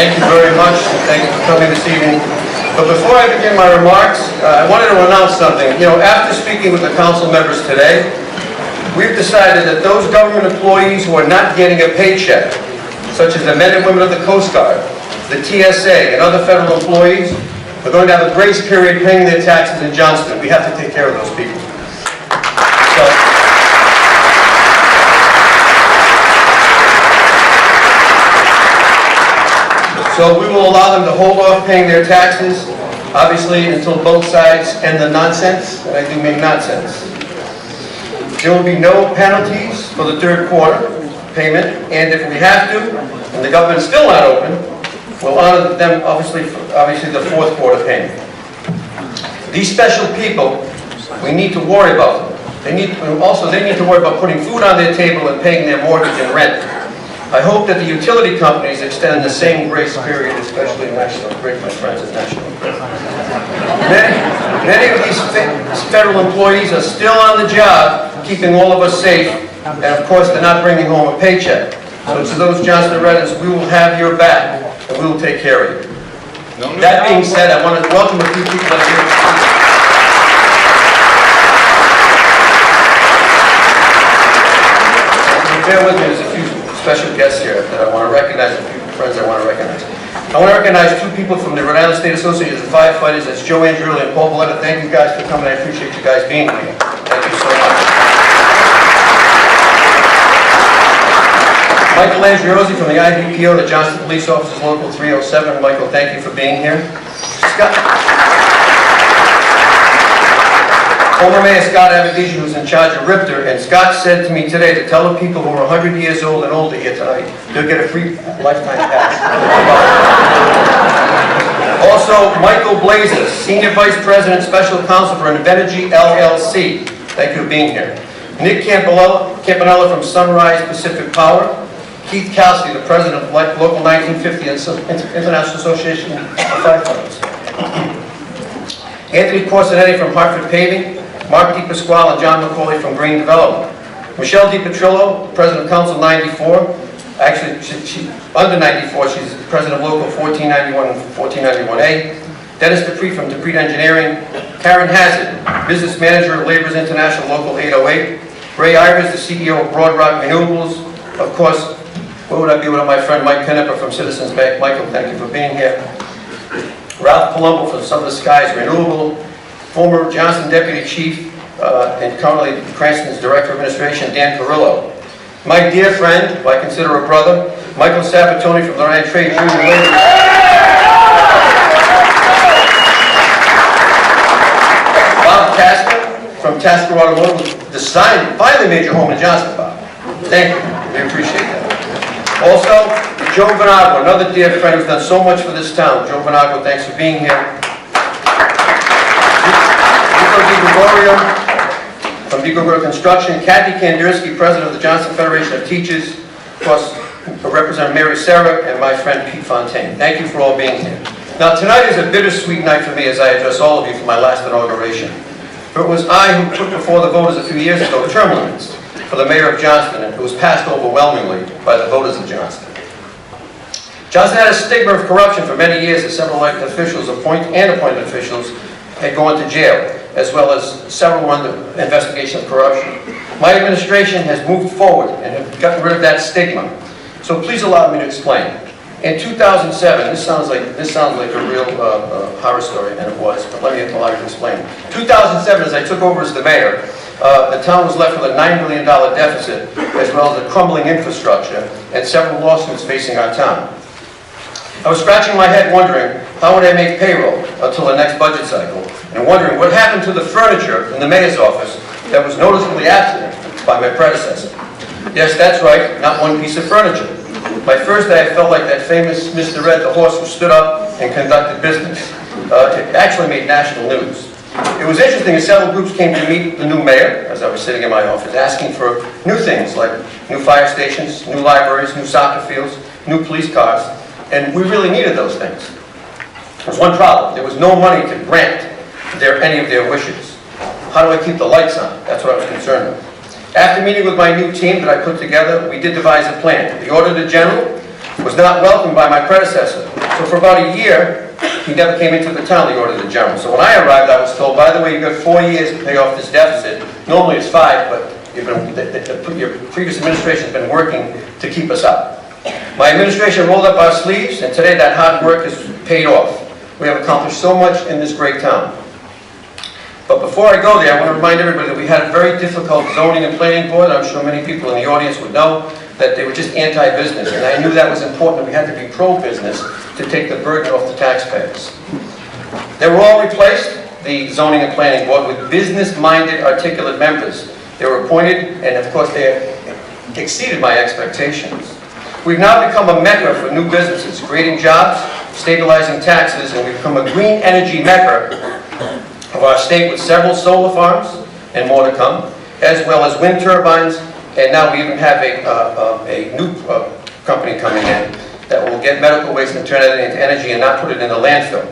Thank you very much. Thank you for coming this evening. But before I begin my remarks, I wanted to announce something. You know, after speaking with the council members today, we've decided that those government employees who are not getting a paycheck, such as the men and women of the Coast Guard, the TSA, and other federal employees, are going to have a grace period paying their taxes in Johnston. We have to take care of those people. So we will allow them to hold off paying their taxes, obviously, until both sides end the nonsense, and I do mean nonsense. There will be no penalties for the third quarter payment, and if we have to, and the government is still not open, we'll honor them, obviously the fourth quarter payment. These special people, we need to worry about them. They need to worry about putting food on their table and paying their mortgage and rent. I hope that the utility companies extend the same grace period, especially National Grid, my friends at National Grid. Many of these federal employees are still on the job, keeping all of us safe, and of course they're not bringing home a paycheck. So to those Johnston residents, we will have your back, and we will take care of you. That being said, I want to welcome a few people that are here to speak. Bear with me, there's a few special guests here that I want to recognize, a few friends I want to recognize. I want to recognize two people from the Rhode Island State Association of Firefighters. That's Joe Andrew and Paul Valletta. Thank you guys for coming. I appreciate you guys being here. Thank you so much. Michael Rosie from the IBPO, the Johnston Police Office, Local 307. Michael, thank you for being here. Former Mayor Scott Abadiji, who's in charge of Ripter, and Scott said to me today to tell the people who are 100 years old and older here tonight, they'll get a free lifetime pass. Also, Michael Blazes, Senior Vice President, Special Counsel for Energy LLC. Thank you for being here. Nick Campanella from Sunrise Pacific Power. Keith Kelsey, the President of Local 1950 International Association of Firefighters. Anthony Corsinetti from Hartford Paving. Mark DiPasquale and John McCauley from Green Development. Michelle DiPetrillo, President of Council 94. Actually, she under 94, she's President of Local 1491 and 1491A. Dennis Dupree from Dupree Engineering. Karen Hazard, Business Manager of Laborers International Local 808. Ray Ivers, the CEO of Broad Rock Renewables. Of course, where would I be without my friend Mike Knepper from Citizens Bank? Michael, thank you for being here. Ralph Palumbo from Some of the Skies Renewable. Former Johnston Deputy Chief and currently Cranston's Director of Administration, Dan Carrillo. My dear friend, who I consider a brother, Michael Sabatoni from the Rhode Island Trade Union Labor. Bob Tasker from Tasker Automotive, finally made your home in Johnston, Bob. Thank you, we appreciate that. Also, Joe Vanagua, another dear friend who's done so much for this town. Joe Vanagua, thanks for being here. From DiGregorio Construction, Kathy Kandirsky, President of the Johnston Federation of Teachers, of course, Representative Mary Sarah, and my friend Pete Fontaine. Thank you for all being here. Now, tonight is a bittersweet night for me as I address all of you for my last inauguration. For it was I who put before the voters a few years ago term limits for the mayor of Johnston, and it was passed overwhelmingly by the voters of Johnston. Johnston had a stigma of corruption for many years as several elected officials, appointed officials, had gone to jail, as well as several under investigation of corruption. My administration has moved forward and have gotten rid of that stigma. So please allow me to explain. In 2007, this sounds like a real horror story, and it was, but let me allow you to explain. 2007, as I took over as the mayor, the town was left with a $9 million deficit, as well as a crumbling infrastructure, and several lawsuits facing our town. I was scratching my head wondering, how would I make payroll until the next budget cycle? And wondering what happened to the furniture in the mayor's office that was noticeably absent by my predecessor. Yes, that's right, not one piece of furniture. My first day, I felt like that famous Mr. Red, the horse who stood up and conducted business. It actually made national news. It was interesting as several groups came to meet the new mayor, as I was sitting in my office, asking for new things like new fire stations, new libraries, new soccer fields, new police cars, and we really needed those things. There was one problem. There was no money to grant any of their wishes. How do I keep the lights on? That's what I was concerned with. After meeting with my new team that I put together, we did devise a plan. The Auditor General was not welcomed by my predecessor. So for about a year, he never came into the town, the Auditor General. So when I arrived, I was told, by the way, you've got 4 years to pay off this deficit. Normally it's 5, but your previous administration has been working to keep us up. My administration rolled up our sleeves, and today that hard work has paid off. We have accomplished so much in this great town. But before I go there, I want to remind everybody that we had a very difficult zoning and planning board. I'm sure many people in the audience would know that they were just anti-business, and I knew that was important. We had to be pro-business to take the burden off the taxpayers. They were all replaced, the zoning and planning board, with business-minded, articulate members. They were appointed, and of course they exceeded my expectations. We've now become a mecca for new businesses, creating jobs, stabilizing taxes, and we've become a green energy mecca of our state with several solar farms and more to come, as well as wind turbines, and now we even have a new company coming in that will get medical waste and turn it into energy and not put it in the landfill.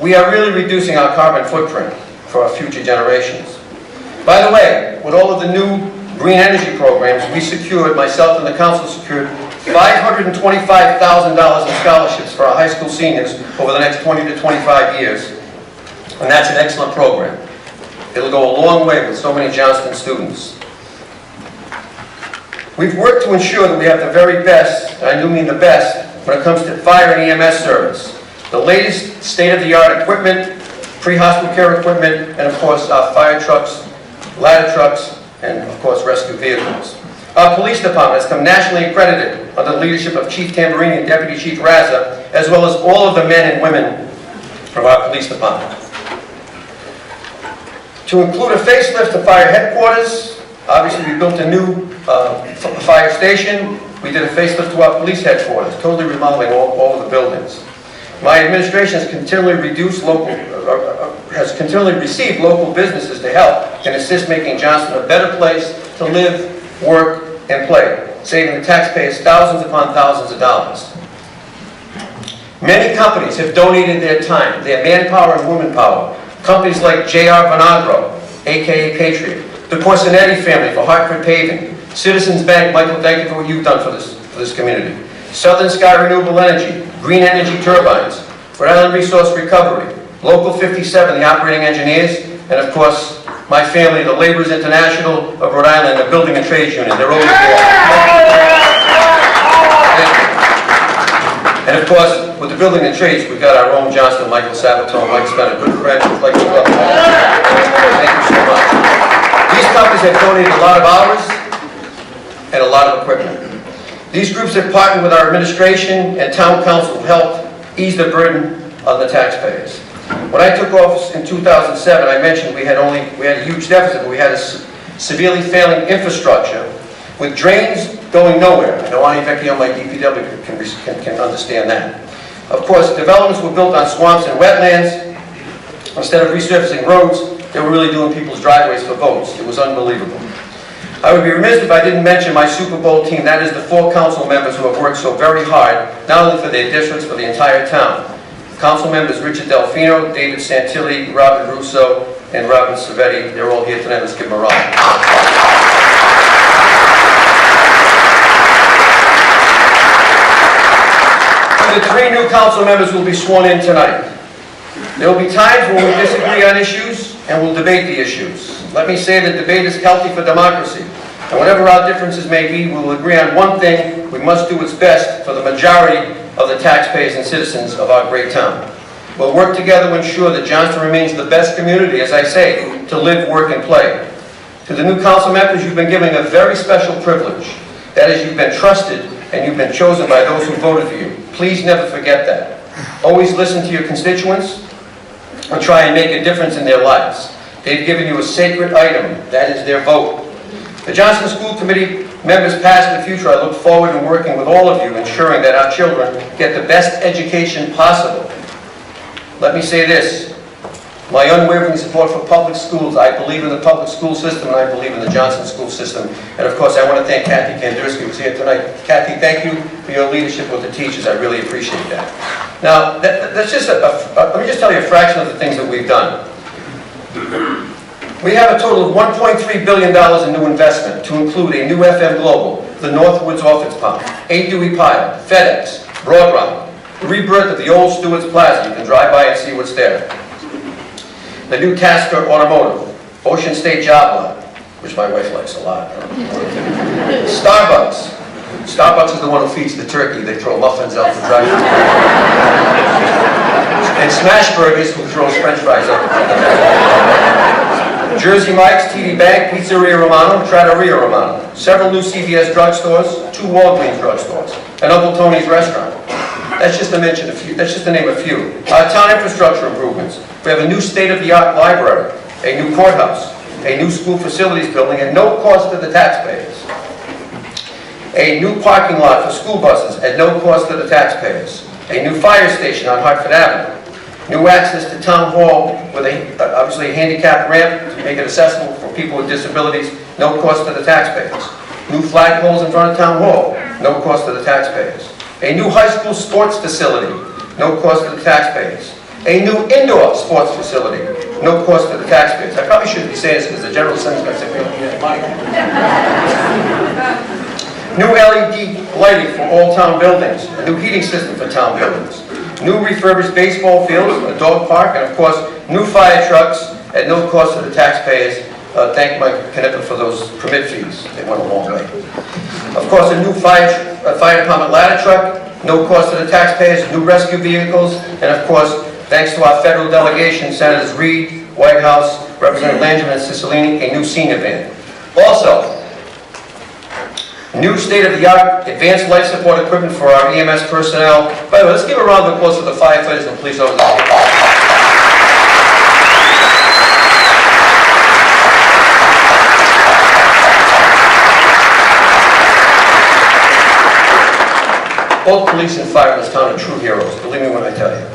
We are really reducing our carbon footprint for our future generations. By the way, with all of the new green energy programs, we secured, myself and the council secured, $525,000 in scholarships for our high school seniors over the next 20 to 25 years. And that's an excellent program. It'll go a long way with so many Johnston students. We've worked to ensure that we have the very best, and I do mean the best, when it comes to fire and EMS service. The latest state-of-the-art equipment, pre-hospital care equipment, and of course our fire trucks, ladder trucks, and of course rescue vehicles. Our police department has come nationally accredited under the leadership of Chief Tamburini and Deputy Chief Raza, as well as all of the men and women of our police department. To include a facelift to fire headquarters, obviously we built a new fire station. We did a facelift to our police headquarters, totally remodeling all of the buildings. My administration has continually received local businesses to help and assist making Johnston a better place to live, work, and play, saving the taxpayers thousands upon thousands of dollars. Many companies have donated their time, their manpower and womanpower. Companies like J.R. Vinagro, a.k.a. Patriot, the Corsinetti family for Hartford Paving, Citizens Bank, Michael, thank you for what you've done for this community, Southern Sky Renewable Energy, Green Energy Turbines, Rhode Island Resource Recovery, Local 57, the operating engineers, and of course, my family, the Laborers International of Rhode Island, the Building and Trades Union. They're over there. And of course, with the Building and Trades, we've got our own Johnston, Michael Sabatone. Mike's been a good friend. Like to welcome him. Thank you so much. These companies have donated a lot of hours and a lot of equipment. These groups have partnered with our administration and town council to help ease the burden on the taxpayers. When I took office in 2007, I mentioned we had a huge deficit, but we had a severely failing infrastructure with drains going nowhere. I know Ani Vecchio on my DPW can understand that. Of course, developments were built on swamps and wetlands. Instead of resurfacing roads, they were really doing people's driveways for boats. It was unbelievable. I would be remiss if I didn't mention my Super Bowl team. That is the 4 council members who have worked so very hard, not only for their districts, but the entire town. Council members Richard Delfino, David Santilli, Robert Russo, and Robert Savetti. They're all here tonight. Let's give them a round. The 3 new council members will be sworn in tonight. There will be times when we disagree on issues and we'll debate the issues. Let me say that debate is healthy for democracy. And whatever our differences may be, we will agree on one thing: we must do what's best for the majority of the taxpayers and citizens of our great town. We'll work together to ensure that Johnston remains the best community, as I say, to live, work, and play. To the new council members, you've been given a very special privilege. That is, you've been trusted and you've been chosen by those who voted for you. Please never forget that. Always listen to your constituents and try and make a difference in their lives. They've given you a sacred item. That is their vote. The Johnston School Committee members past and future, I look forward to working with all of you, ensuring that our children get the best education possible. Let me say this. My unwavering support for public schools. I believe in the public school system, and I believe in the Johnston school system. And of course, I want to thank Kathy Kandersky, who's here tonight. Kathy, thank you for your leadership with the teachers. I really appreciate that. Now, let me just tell you a fraction of the things that we've done. We have a total of $1.3 billion in new investment, to include a new FM Global, the Northwoods Office Pump, A. Dewey Pile, FedEx, Broad Run, the rebirth of the old Stewart's Plaza. You can drive by and see what's there. The new Tasker Automotive, Ocean State Job Lot, which my wife likes a lot. Starbucks. Starbucks is the one who feeds the turkey. They throw muffins out the drive-thru. And Smash Burgers, who throws French fries out. Jersey Mike's, TD Bank, Pizzeria Romano, Trattoria Romano. Several new CVS drugstores, 2 Walgreens drugstores, and Uncle Tony's Restaurant. That's just to mention a few. That's just to name a few. Town infrastructure improvements. We have a new state-of-the-art library, a new courthouse, a new school facilities building at no cost to the taxpayers. A new parking lot for school buses at no cost to the taxpayers. A new fire station on Hartford Avenue. New access to Town Hall with obviously a handicap ramp to make it accessible for people with disabilities, no cost to the taxpayers. New flagpoles in front of Town Hall, no cost to the taxpayers. A new high school sports facility, no cost to the taxpayers. A new indoor sports facility, no cost to the taxpayers. I probably shouldn't be saying this because the General Assembly's going to say we don't need any money. New LED lighting for all town buildings, a new heating system for town buildings. New refurbished baseball fields, a dog park, and of course, new fire trucks at no cost to the taxpayers. Thank Mike Knippen for those permit fees. They went a long way. Of course, a new fire department ladder truck, no cost to the taxpayers, new rescue vehicles, and of course, thanks to our federal delegation, Senators Reid, Whitehouse, Representative Langevin, and Cicilline, a new senior van. Also, new state-of-the-art advanced life support equipment for our EMS personnel. By the way, let's give a round of applause to the firefighters and police over there. Both police and fire in this town are true heroes, believe me when I tell you.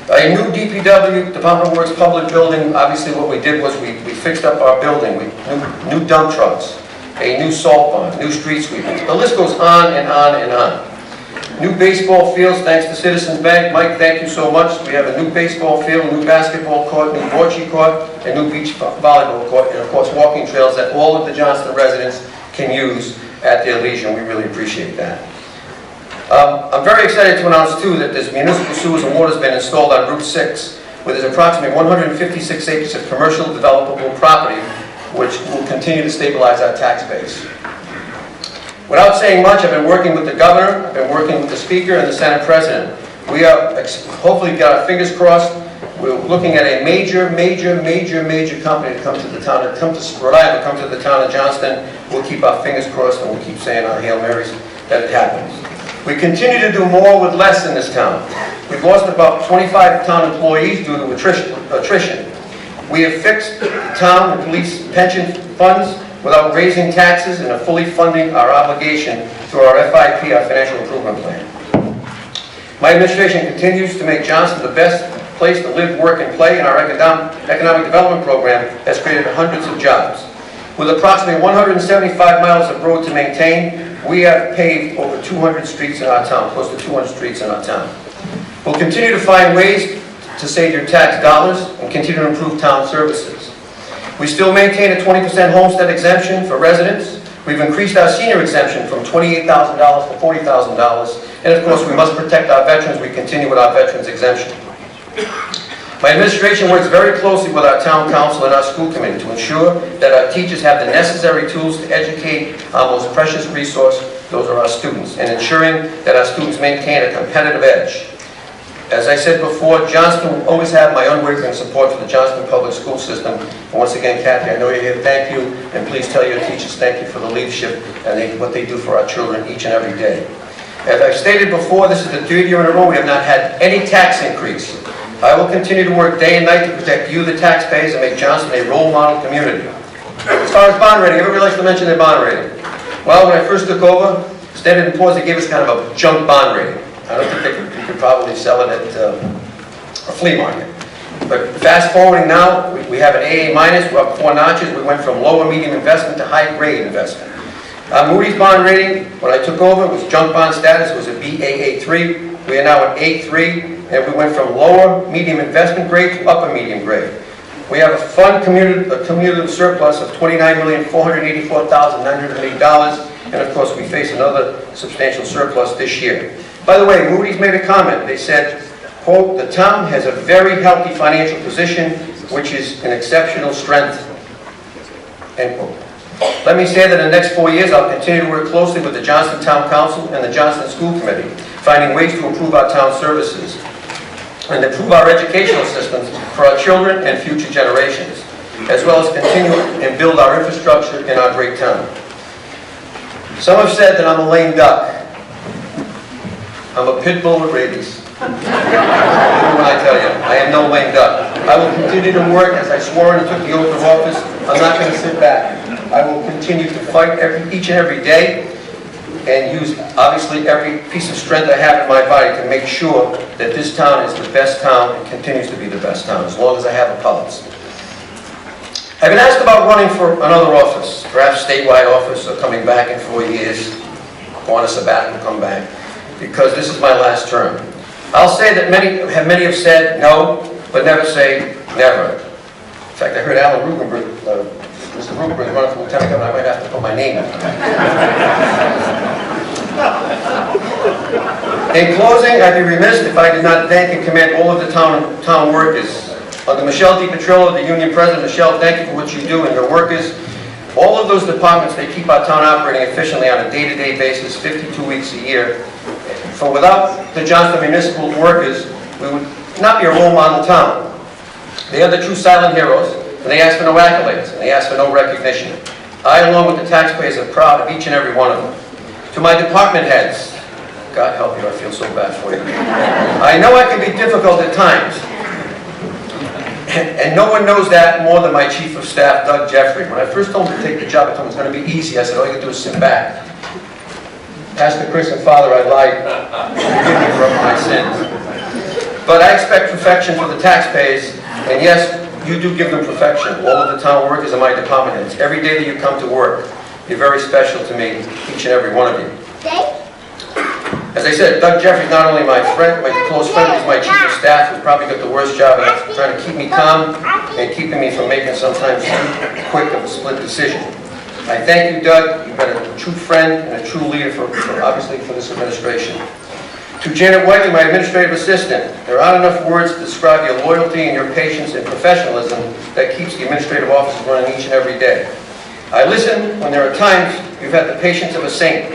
A new DPW, Department of Works public building. Obviously what we did was we fixed up our building. New dump trucks, a new salt barn, new street sweeping. The list goes on and on and on. New baseball fields, thanks to Citizens Bank. Mike, thank you so much. We have a new baseball field, new basketball court, new bocce court, and new beach volleyball court, and of course walking trails that all of the Johnston residents can use at their leisure, and we really appreciate that. I'm very excited to announce too that this municipal sewers and water has been installed on Route 6, where there's approximately 156 acres of commercial developable property, which will continue to stabilize our tax base. Without saying much, I've been working with the governor, I've been working with the speaker and the Senate president. We are hopefully got our fingers crossed. We're looking at a major company to come to the town, to come to Rhode Island, to come to the town of Johnston. We'll keep our fingers crossed and we'll keep saying our Hail Marys that it happens. We continue to do more with less in this town. We've lost about 25 town employees due to attrition. We have fixed the town and police pension funds without raising taxes and are fully funding our obligation through our FIP, our Financial Improvement Plan. My administration continues to make Johnston the best place to live, work, and play, and our economic development program has created hundreds of jobs. With approximately 175 miles of road to maintain, we have paved over 200 streets in our town, close to 200 streets in our town. We'll continue to find ways to save your tax dollars and continue to improve town services. We still maintain a 20% homestead exemption for residents. We've increased our senior exemption from $28,000 to $40,000. And of course, we must protect our veterans. We continue with our veterans exemption. My administration works very closely with our town council and our school committee to ensure that our teachers have the necessary tools to educate our most precious resource, those are our students, and ensuring that our students maintain a competitive edge. As I said before, Johnston will always have my unwavering support for the Johnston public school system. And once again, Kathy, I know you're here. Thank you, and please tell your teachers thank you for the leadership and what they do for our children each and every day. As I've stated before, this is the 3rd year in a row we have not had any tax increase. I will continue to work day and night to protect you, the taxpayers, and make Johnston a role model community. As far as bond rating, everybody likes to mention their bond rating. Well, when I first took over, Standard & Poor's, they gave us kind of a junk bond rating. I don't think you could probably sell it at a flea market. But fast forwarding now, we have an AA-, we're up 4 notches. We went from lower medium investment to high grade investment. Moody's bond rating, when I took over, was junk bond status, was a Baa3. We are now at A3. And we went from lower medium investment grade to upper medium grade. We have a cumulative surplus of $29,484,908, And of course, we face another substantial surplus this year. By the way, Moody's made a comment. They said, quote, "The town has a very healthy financial position, which is an exceptional strength," end quote. Let me say that in the next 4 years, I'll continue to work closely with the Johnston Town Council and the Johnston School Committee, finding ways to improve our town services and improve our educational systems for our children and future generations, as well as continue and build our infrastructure in our great town. Some have said that I'm a lame duck. I'm a pit bull with rabies. When I tell you, I am no lame duck. I will continue to work as I swore and took the oath of office. I'm not going to sit back. I will continue to fight each and every day and use, obviously, every piece of strength I have in my body to make sure that this town is the best town and continues to be the best town, as long as I have a pulse. I've been asked about running for another office, perhaps statewide office, or coming back in 4 years, go on a sabbatical, come back, because this is my last term. I'll say that many have said no, but never say never. In fact, I heard Alan Rugenberg, Mr. Rugenberg running for lieutenant governor. I might have to put my name in. In closing, I'd be remiss if I did not thank and commend all of the town workers. Under Michelle DiPetrillo, the union president, Michelle, thank you for what you do and your workers. All of those departments, they keep our town operating efficiently on a day-to-day basis, 52 weeks a year. For without the Johnston municipal workers, we would not be a role model town. They are the true silent heroes, and they ask for no accolades, and they ask for no recognition. I, along with the taxpayers, are proud of each and every one of them. To my department heads, God help you, I feel so bad for you. I know I can be difficult at times, and no one knows that more than my chief of staff, Doug Jeffrey. When I first told him to take the job, I told him it was going to be easy. I said, all you can do is sit back. Pastor Chris and Father, I lied. Forgive me for my sins. But I expect perfection for the taxpayers, and yes, you do give them perfection. All of the town workers and my department heads. Every day that you come to work, you're very special to me, each and every one of you. As I said, Doug Jeffrey's not only my friend, my close friend, he's my chief of staff, who's probably got the worst job at trying to keep me calm and keeping me from making sometimes too quick of a split decision. I thank you, Doug. You've been a true friend and a true leader obviously for this administration. To Janet Whiteley, my administrative assistant, there aren't enough words to describe your loyalty and your patience and professionalism that keeps the administrative office running each and every day. I listen when there are times you've had the patience of a saint.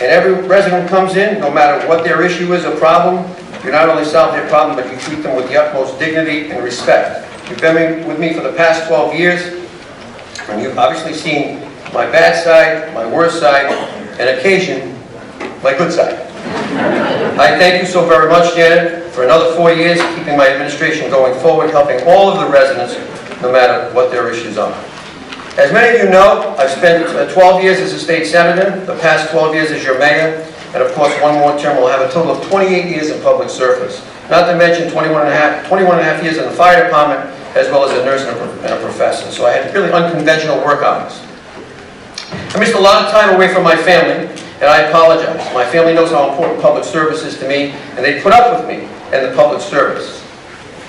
And every resident comes in, no matter what their issue is or problem, you not only solve their problem, but you treat them with the utmost dignity and respect. You've been with me for the past 12 years, and you've obviously seen my bad side, my worst side, and occasion, my good side. I thank you so very much, Janet, for another 4 years, keeping my administration going forward, helping all of the residents, no matter what their issues are. As many of you know, I've spent 12 years as a state senator, the past 12 years as your mayor, and of course one more term will have a total of 28 years in public service. Not to mention 21 and a half years in the fire department, as well as a nurse and a professor. So I had really unconventional work hours. I missed a lot of time away from my family, and I apologize. My family knows how important public service is to me, and they put up with me and the public service,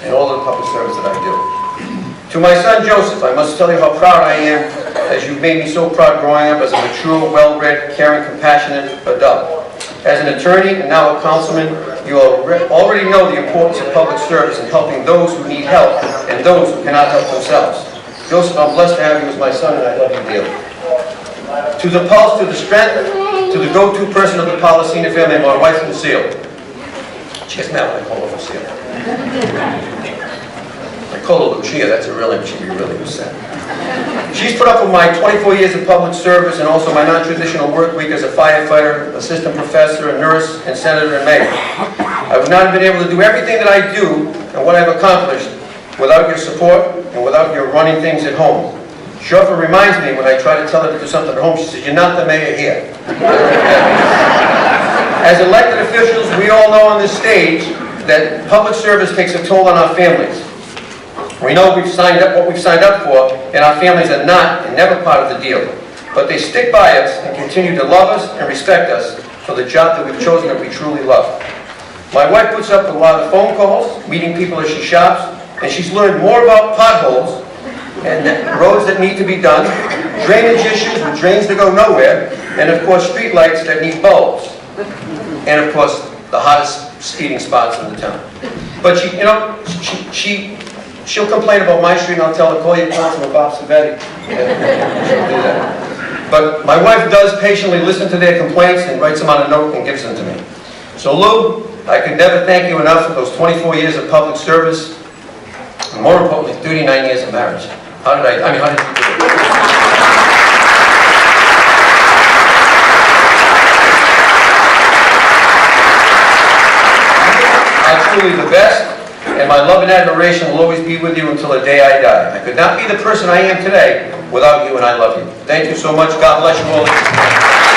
and all the public service that I do. To my son Joseph, I must tell you how proud I am, as you've made me so proud growing up as a mature, well-read, caring, compassionate adult. As an attorney and now a councilman, you already know the importance of public service in helping those who need help and those who cannot help themselves. Joseph, I'm blessed to have you as my son, and I love you dearly. To the pulse, to the strength, to the go-to person of the Polisena family, my wife Lucille. She gets mad when I call her Lucille. I call her Lucia, that's a real name, she'd be really upset. She's put up with my 24 years of public service and also my non-traditional work week as a firefighter, assistant professor, a nurse, and senator and mayor. I would not have been able to do everything that I do and what I've accomplished without your support and without your running things at home. She often reminds me when I try to tell her to do something at home, she says, "You're not the mayor here." As elected officials, we all know on this stage that public service takes a toll on our families. We know we've signed up what we've signed up for, and our families are not and never part of the deal. But they stick by us and continue to love us and respect us for the job that we've chosen that we truly love. My wife puts up with a lot of phone calls, meeting people as she shops, and she's learned more about potholes and roads that need to be done drainage issues with drains that go nowhere, and of course, street lights that need bulbs. And of course, the hottest skating spots in the town. But she, you know, she'll complain about my street, and I'll tell her, call your councilman, Bob Savetti. She'll do that. But my wife does patiently listen to their complaints and writes them on a note and gives them to me. So Lou, I could never thank you enough for those 24 years of public service, and more importantly, 39 years of marriage. How did you do it? Truly the best, and my love and admiration will always be with you until the day I die. I could not be the person I am today without you, and I love you. Thank you so much. God bless you all.